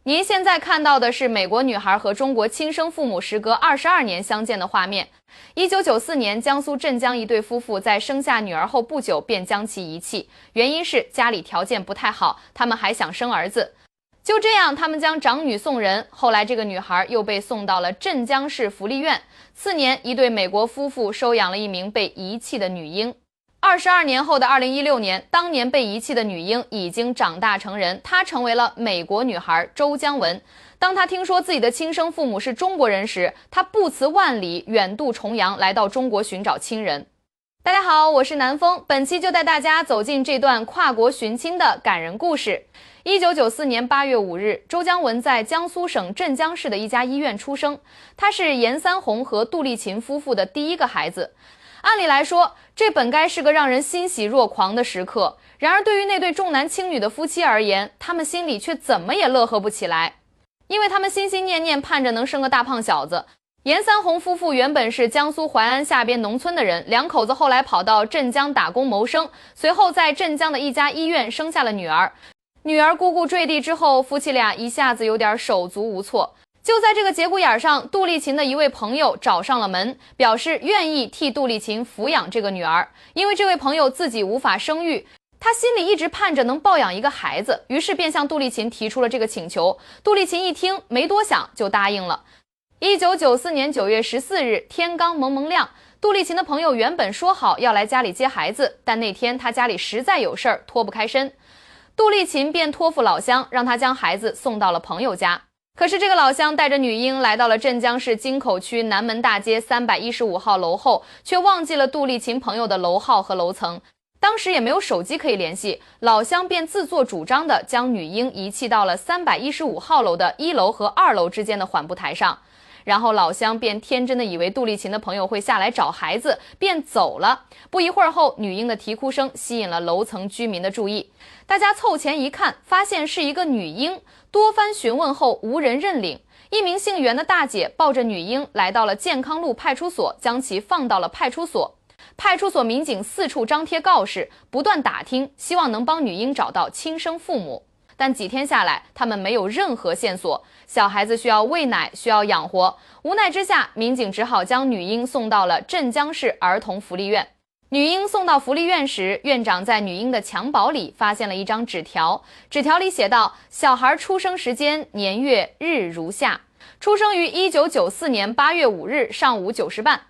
您現在看到的是美國女孩和中國親生父母時隔22年相見的畫面。1994年，江蘇鎮江一對夫婦在生下女兒後不久便將其遺棄，原因是家裡條件不太好，他們還想生兒子。就這樣，他們將長女送人。後來，這個女孩又被送到了鎮江市福利院。次年，一对美國夫婦收養了一名被遺棄的女嬰。22年後的2016年，當年被遺棄的女嬰已經長大成人，她成為了美國女孩周姜文。當她聽說自己的親生父母是中國人時，她不辭萬里，遠渡重洋來到中國尋找親人。大家好，我是南風，本期就帶大家走進這段跨國尋親的感人故事。1994年8月5日，周姜文在江蘇省鎮江市的一家醫院出生。她是嚴三紅和杜麗琴夫婦的第一個孩子。按理來說，這本該是個讓人欣喜若狂的時刻。然而，对於那對重男輕女的夫妻而言，他們心裡卻怎麼也樂呵不起來，因為他們心心念念盼着能生個大胖小子。嚴三紅夫婦原本是江蘇淮安下邊農村的人，兩口子後來跑到鎮江打工謀生，隨後在鎮江的一家醫院生下了女兒。女兒咕咕墜地之後，夫妻倆一下子有點手足無措。就在這個節骨眼上，杜麗琴的一位朋友找上了門，表示願意替杜麗琴撫養這個女兒。因為這位朋友自己無法生育，他心裡一直盼着能抱養一個孩子，於是便向杜麗琴提出了這個請求。杜麗琴一聽，沒多想就答應了。1994年9月14日，天剛蒙蒙亮，杜麗琴的朋友原本說好要來家裡接孩子，但那天他家裡實在有事兒，脫不開身。杜麗琴便托付老鄉，讓他將孩子送到了朋友家。可是這個老鄉帶着女嬰來到了鎮江市京口區南門大街315號樓後，卻忘記了杜麗琴朋友的樓號和樓層。當時也沒有手機可以聯繫，老鄉便自作主張地將女嬰遺棄到了315號樓的1樓和2樓之間的緩步台上。然後老鄉便天真的以為杜麗琴的朋友會下來找孩子，便走了。不一會兒後，女嬰的啼哭聲吸引了樓層居民的注意，大家湊前一看，發現是一個女嬰。多番詢問後，無人認領。一名姓袁的大姐抱着女嬰來到了健康路派出所，將其放到了派出所。派出所民警四處張貼告示，不斷打聽，希望能幫女嬰找到親生父母。但幾天下來，他們沒有任何線索。小孩子需要餵奶，需要養活。無奈之下，民警只好將女嬰送到了鎮江市兒童福利院。女嬰送到福利院時，院長在女嬰的襁褓裡發現了一張紙條，紙條裡寫道：小孩出生時間、年月日如下，出生於1994年8月5日上午9時半。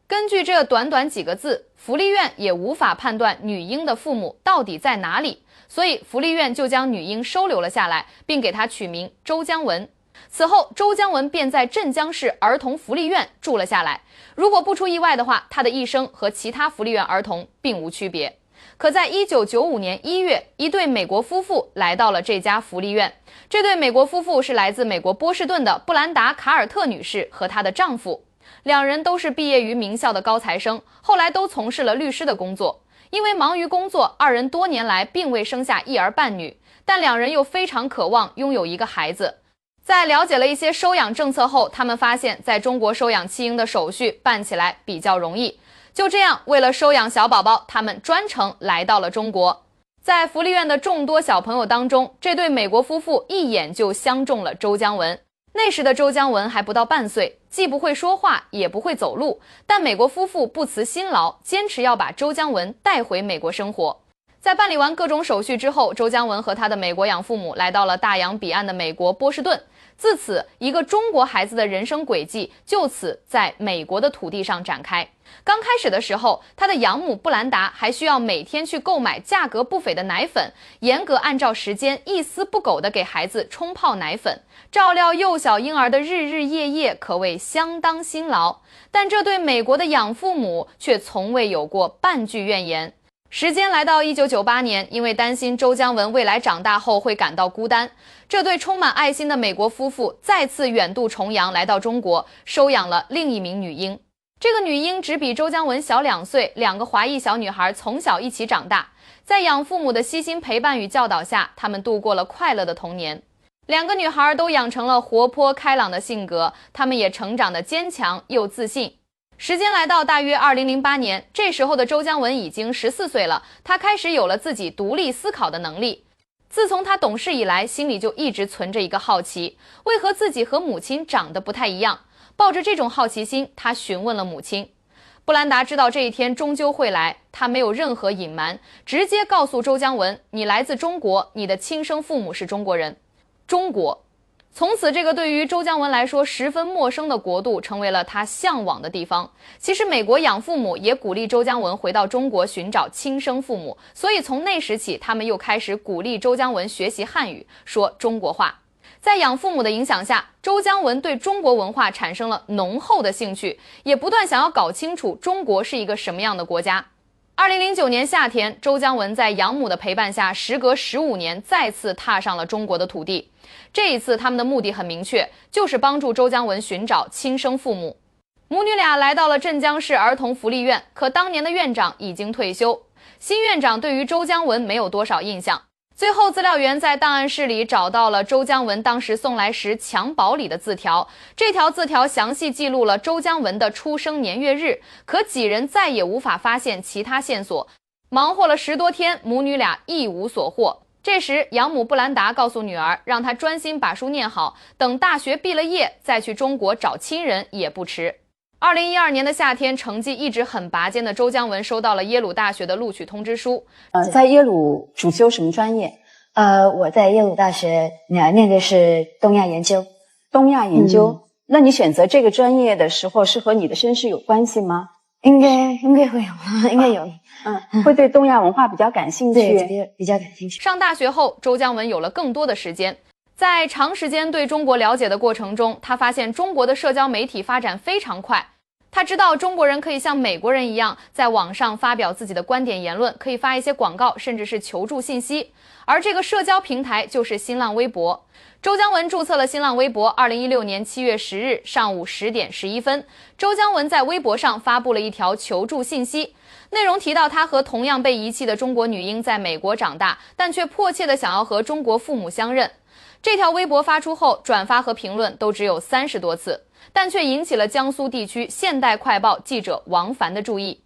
根據這短短幾個字，福利院也無法判斷女嬰的父母到底在哪裡，所以福利院就將女嬰收留了下來，並給她取名周姜文。此後，周姜文便在鎮江市兒童福利院住了下來。如果不出意外的話，他的一生和其他福利院兒童並無區別。可在1995年1月，一對美國夫婦來到了這家福利院。這對美國夫婦是來自美國波士頓的布蘭達·卡爾特女士和她的丈夫。兩人都是畢業於名校的高材生，後來都從事了律師的工作。因為忙於工作，二人多年來並未生下一兒半女，但兩人又非常渴望擁有一個孩子。在了解了一些收養政策後，他們發現在中國收養棄嬰的手續辦起來比較容易。就這樣，為了收養小寶寶，他們專程來到了中國。在福利院的众多小朋友當中，這對美國夫婦一眼就相中了周姜文。那時的周姜文還不到半歲，既不會說話，也不會走路，但美國夫婦不辭辛勞，堅持要把周姜文帶回美國生活。在辦理完各種手續之後，周姜文和他的美國養父母來到了大洋彼岸的美國波士頓。自此，一個中國孩子的人生軌跡就此在美國的土地上展開。剛開始的時候，他的養母布蘭達還需要每天去購買價格不菲的奶粉，嚴格按照時間一絲不苟地給孩子沖泡奶粉，照料幼小嬰兒的日日夜夜，可謂相當辛勞。但這對美國的養父母卻從未有過半句怨言。時間來到1998年，因為擔心周姜文未來長大後會感到孤單，這對充滿愛心的美國夫婦再次遠渡重洋來到中國，收養了另一名女嬰。這個女嬰只比周姜文小2歲，兩個華裔小女孩從小一起長大，在養父母的悉心陪伴與教導下，她們度過了快樂的童年。兩個女孩都養成了活潑開朗的性格，她們也成長得堅強又自信。時間來到大約2008年，這時候的周姜文已經14歲了，他開始有了自己獨立思考的能力。自從他懂事以來，心裡就一直存着一個好奇，為何自己和母親長得不太一樣？抱着這種好奇心，他詢問了母親。布蘭達知道這一天終究會來，他沒有任何隱瞞，直接告訴周姜文：“你來自中國，你的親生父母是中國人。”中國，從此這個對於周姜文來說十分陌生的國度，成為了他向往的地方。其實，美國養父母也鼓勵周姜文回到中國尋找親生父母，所以從那時起，他們又開始鼓勵周姜文學習漢語，說中國話。在養父母的影響下，周姜文對中國文化產生了濃厚的興趣，也不斷想要搞清楚中國是一個什麼樣的國家。2009年夏天，周姜文在養母的陪伴下，時隔15年再次踏上了中國的土地。這一次，他們的目的很明確，就是幫助周姜文尋找親生父母。母女倆来到了鎮江市兒童福利院，可當年的院長已經退休，新院長对於周姜文沒有多少印象。最後，資料員在檔案室裡找到了周姜文当時送來時襁褓裡的字條。這條字條詳細記錄了周姜文的出生年月日，可幾人再也無法發現其他線索。忙活了10多天，母女倆一無所獲。這時，養母布蘭達告訴女兒，讓她專心把書念好，等大學畢了業再去中國找親人也不遲。2012年的夏天，成績一直很拔尖的周姜文收到了耶魯大学的錄取通知書。在耶魯主修什麼專業？我在耶魯大學念的是東亞研究。東亞研究。那你選擇這個專業的時候，是和你的身世有關係嗎？應該會有，應該有。會對東亞文化比較感興趣。對，比較感興趣。上大學後，周姜文有了更多的時間。在長時間對中國了解的過程中，他發現中國的社交媒體發展非常快。他知道中國人可以像美國人一樣，在網上發表自己的觀點言論，可以發一些廣告，甚至是求助信息。而這個社交平台就是新浪微博。周姜文注冊了新浪微博。2016年7月10日上午10點11分，周姜文在微博上發布了一條求助信息，內容提到他和同樣被遺棄的中國女嬰在美國長大，但卻迫切地想要和中國父母相認。這條微博發出後，轉發和評論都只有30多次，但卻引起了江蘇地區《現代快報》記者王凡的注意。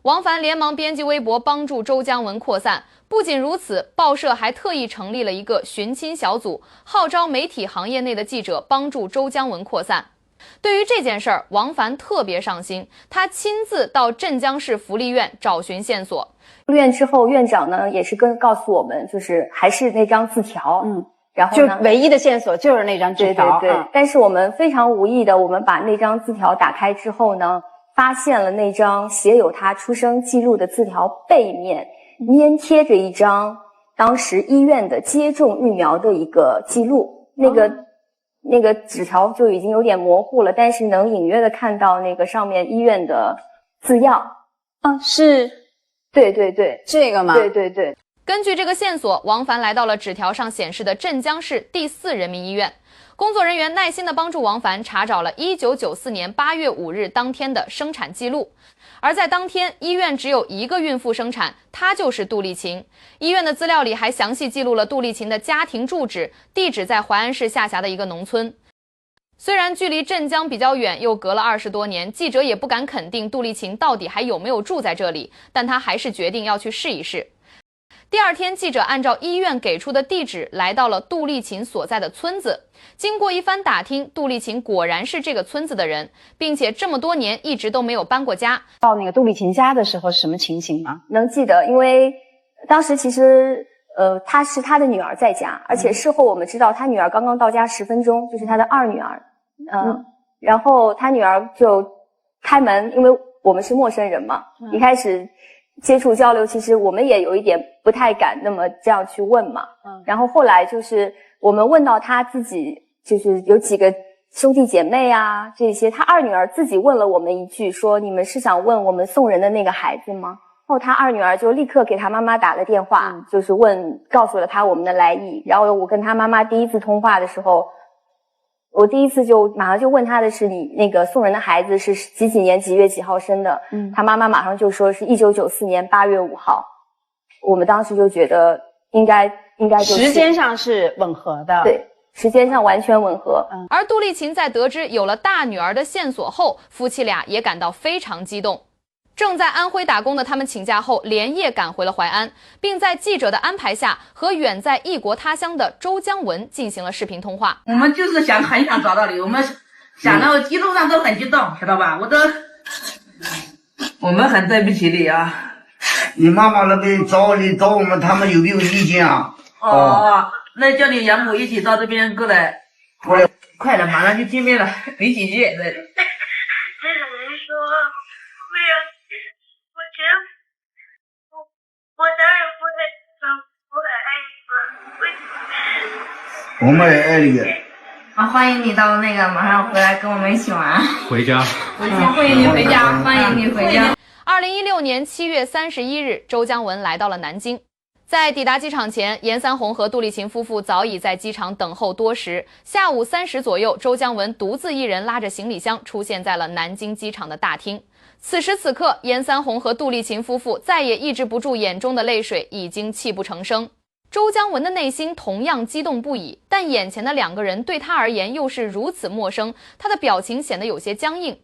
王凡連忙編輯微博幫助周姜文擴散。不僅如此，報社還特意成立了一個尋親小組，號召媒體行業內的記者幫助周姜文擴散。對於這件事兒，王凡特別上心，他親自到鎮江市福利院找尋線索。入院之後，院長呢也是告訴我們，就是還是那張字條。然後呢，就唯一的線索就是那張字條。对。但是我们非常無意的，我們把那張字條打開之後呢，發現了那張寫有他出生記錄的字條背面粘貼着一張當時醫院的接種疫苗的一個記錄。那個紙條就已經有點模糊了，但是能隱約的看到那個上面醫院的字樣。是。對，這個嗎？對。根據這個線索，王凡來到了紙條上顯示的鎮江市第4人民醫院。工作人員耐心地幫助王凡查找了1994年8月5日當天的生產記錄。而在當天，醫院只有一個孕婦生產，她就是杜麗琴。醫院的資料裡還詳細記錄了杜麗琴的家庭住址，地址在淮安市下轄的一個農村。雖然距離鎮江比較遠，又隔了20多年，記者也不敢肯定杜麗琴到底還有沒有住在這裡，但他還是決定要去試一試。第二天，記者按照醫院給出的地址來到了杜麗琴所在的村子。經過一番打聽，杜麗琴果然是這個村子的人，並且這麼多年一直都沒有搬過家。到那個杜麗琴家的時候是什麼情形嗎？能記得，因為當時其實她是她的女兒在家，而且事後我們知道她女兒剛剛到家10分鐘，就是她的二女兒。然後她女兒就開門，因為我們是陌生人嘛，一開始接觸交流，其實我們也有一點不太敢那麼這樣去問嘛。然後後來就是我們問到他自己，就是有幾個兄弟姐妹啊這些，他二女兒自己問了我們一句，說你們是想問我們送人的那個孩子嗎？然後他二女兒就立刻給他媽媽打了電話，就是告訴了他我們的來意。然後我跟他媽媽第一次通話的時候，我第一次就馬上就問他的是，你那個送人的孩子是幾年幾月幾號生的？他媽媽馬上就說是1994年8月5號。我們當時就覺得應該就是時間上是吻合的。對，時間上完全吻合。而杜麗琴在得知有了大女兒的線索後，夫妻倆也感到非常激動。正在安徽打工的他們請假後，連夜趕回了淮安，並在記者的安排下，和遠在異國他鄉的周江文進行了視頻通話。我們就是很想找到你，我們想到一路上都很激動，知道吧？我們很對不起你啊。你媽媽那邊找我們，他們有沒有意見啊？那叫你養母一起到這邊過來。快了，馬上就見面了，沒幾句。那怎麼說？我當然不會說我很愛你，我們也愛你。歡迎你到馬上回來跟我們一起玩。回家。歡迎你回家，歡迎你回家。2016年7月31日，周江文来到了南京。在抵達機場前，嚴三紅和杜麗琴夫婦早已在機场等候多時。下午3時左右，周江文獨自一人拉着行李箱出現在了南京機場的大廳。此時此刻，嚴三紅和杜麗琴夫婦再也抑制不住眼中的淚水，已經泣不成聲。周江文的內心同樣激動不已，但眼前的2個人對他而言又是如此陌生，他的表情顯得有些僵硬。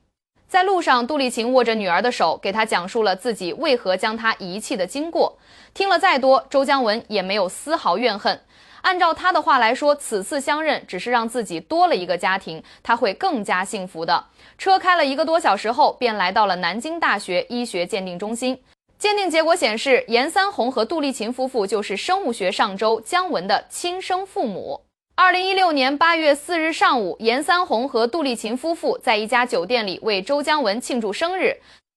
在路上，杜麗琴握着女兒的手，給她講述了自己為何將她遺棄的經過。聽了再多，周江文也沒有絲毫怨恨。按照他的話來說，此次相認只是讓自己多了一個家庭，他會更加幸福的。車開了1個多小時後，便來到了南京大學醫學鑑定中心。鑑定結果顯示，嚴三紅和杜麗琴夫婦就是生物學上周江文的親生父母。2016年8月4日上午，嚴三紅和杜麗琴夫婦在一家酒店裡為周江文慶祝生日。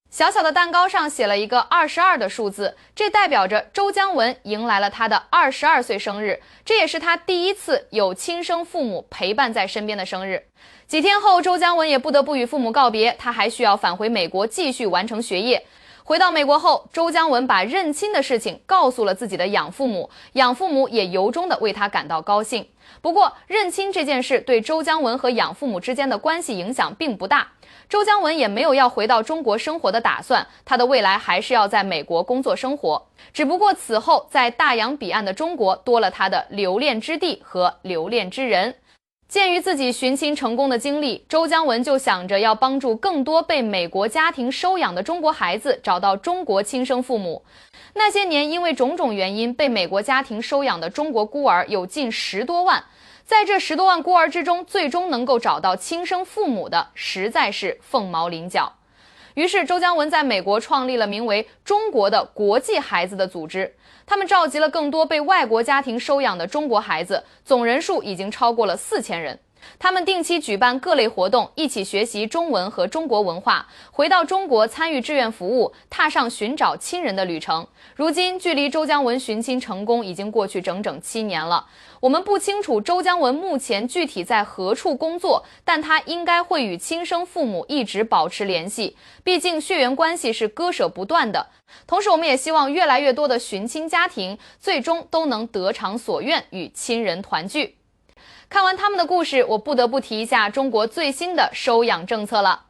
小小的蛋糕上寫了一個22的數字，這代表着周江文迎來了他的22歲生日，這也是他第一次有親生父母陪伴在身邊的生日。幾天後，周江文也不得不與父母告別，他還需要返回美國繼續完成學業。回到美國後，周江文把認親的事情告訴了自己的養父母，養父母也由衷地為他感到高興。不過，認親這件事對周江文和養父母之間的關係影響並不大。周江文也沒有要回到中國生活的打算，他的未來還是要在美國工作生活。只不過此後，在大洋彼岸的中國多了他的留戀之地和留戀之人。鑑於自己尋親成功的經歷，周江文就想着要幫助更多被美國家庭收養的中國孩子找到中國親生父母。那些年因為種種原因被美國家庭收養的中國孤兒有近10多萬，在這10多萬孤兒之中，最終能夠找到親生父母的實在是鳳毛麟角。於是周江文在美國創立了名為中國的國際孩子的組織，他們召集了更多被外國家庭收養的中國孩子，總人數已經超過了4000人。他們定期舉辦各類活動，一起學習中文和中國文化，回到中国參與志願服務，踏上尋找親人的旅程。如今距離周江文尋親成功已經過去整整7年了。我們不清楚周江文目前具體在何處工作，但他應該會與親生父母一直保持聯繫，畢竟血緣關係是割捨不斷的。同時，我們也希望越來越多的尋親家庭最終都能得償所願，與親人團聚。看完他們的故事，我不得不提一下中國最新的收養政策了。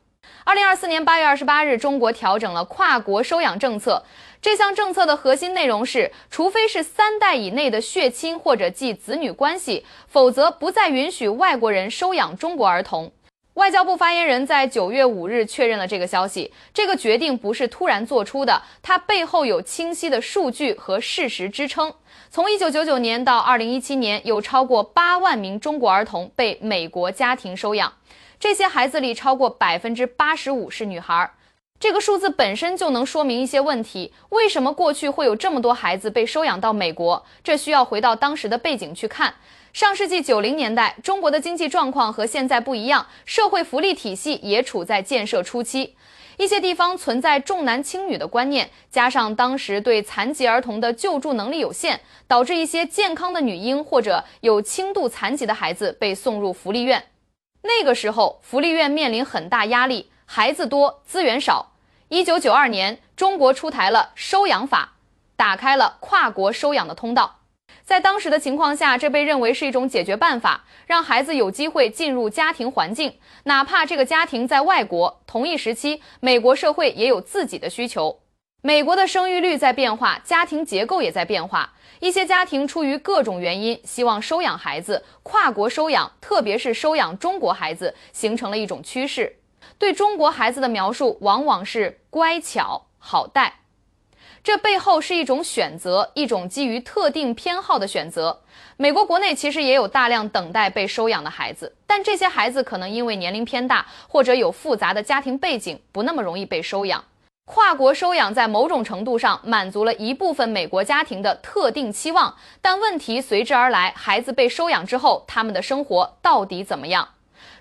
2024年8月28日，中國調整了跨國收養政策。這項政策的核心內容是，除非是3代以內的血親或者繼子女關係，否則不再允許外國人收養中國兒童。外交部發言人在9月5日確認了這個消息。這個決定不是突然做出的，它背後有清晰的數據和事實支撐。從1999年到2017年，有超過8萬名中國兒童被美國家庭收養，這些孩子裡超過85%是女孩。這個數字本身就能說明一些問題，為什麼過去會有這麼多孩子被收養到美國？這需要回到當時的背景去看。上世紀90年代，中國的經濟狀況和現在不一樣，社會福利體系也處在建設初期。一些地方存在重男輕女的觀念，加上当時對殘疾兒童的救助能力有限，導致一些健康的女嬰或者有輕度殘疾的孩子被送入福利院。那個時候，福利院面臨很大壓力，孩子多，資源少。1992年，中國出台了收養法，打開了跨國收養的通道。在當時的情況下，這被認為是一種解決辦法，讓孩子有機會進入家庭環境，哪怕這個家庭在外國。同一時期，美國社會也有自己的需求。美國的生育率在變化，家庭結構也在變化。一些家庭出於各種原因，希望收養孩子，跨國收養，特別是收養中國孩子，形成了一種趨勢。對中國孩子的描述往往是乖巧。好帶。這背後是一種選擇，一種基於特定偏好的選擇。美國國內其實也有大量等待被收養的孩子，但這些孩子可能因為年齡偏大，或者有複雜的家庭背景，不那麼容易被收養。跨國收養在某種程度上滿足了一部分美國家庭的特定期望，但問題隨之而來，孩子被收養之後，他們的生活到底怎麼樣？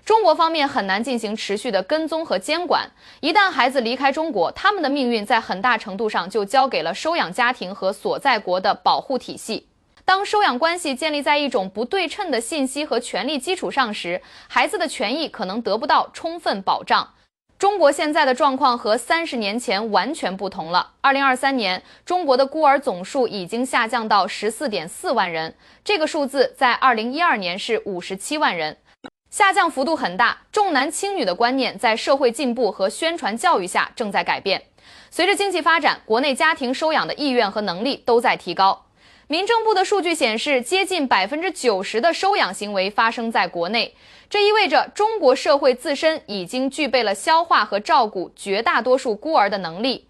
中國方面很難进行持續的跟蹤和監管，一旦孩子離開中國，他們的命運在很大程度上就交給了收養家庭和所在國的保護体系。當收養關係建立在一種不对稱的信息和權利基礎上時，孩子的權益可能得不到充分保障。中國現在的狀況和30年前完全不同了。2023年，中國的孤兒總數已經下降到14.4萬人，這個數字在2012年是57萬人。下降幅度很大，重男輕女的觀念在社会進步和宣傳教育下正在改变。隨着經濟發展，國內家庭收養的意願和能力都在提高。民政部的數據顯示，接近90%的收養行為發生在國內，這意味着中國社會自身已經具備了消化和照顧絕大多數孤兒的能力。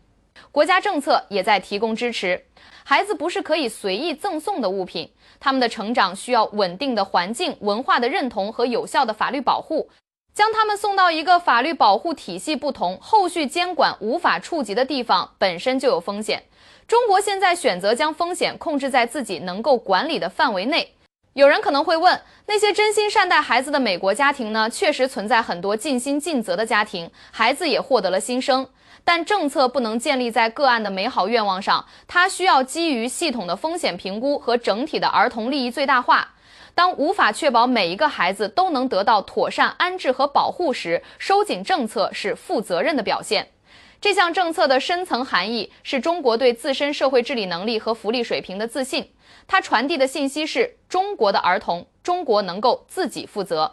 國家政策也在提供支持。孩子不是可以隨意贈送的物品，他們的成長需要穩定的環境、文化的認同和有效的法律保護。將他們送到一個法律保護體系不同、後續監管無法觸及的地方，本身就有風險。中國現在選擇將風險控制在自己能夠管理的範圍內。有人可能會問，那些真心善待孩子的美國家庭呢？確實存在很多盡心盡責的家庭，孩子也獲得了新生。但政策不能建立在個案的美好願望上，它需要基於系統的風險評估和整體的兒童利益最大化。當無法確保每一個孩子都能得到妥善安置和保護時，收緊政策是負責任的表現。這項政策的深層含義是中國對自身社會治理能力和福利水平的自信。它傳遞的信息是中國的兒童，中國能夠自己負責。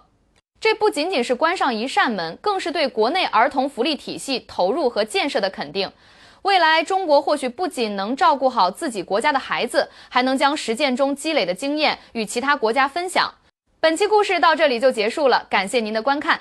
這不僅僅是關上一扇門，更是對國內兒童福利體系投入和建設的肯定。未來中國或許不僅能照顧好自己國家的孩子，還能將實踐中積累的經驗與其他國家分享。本期故事到這裡就結束了，感謝您的觀看。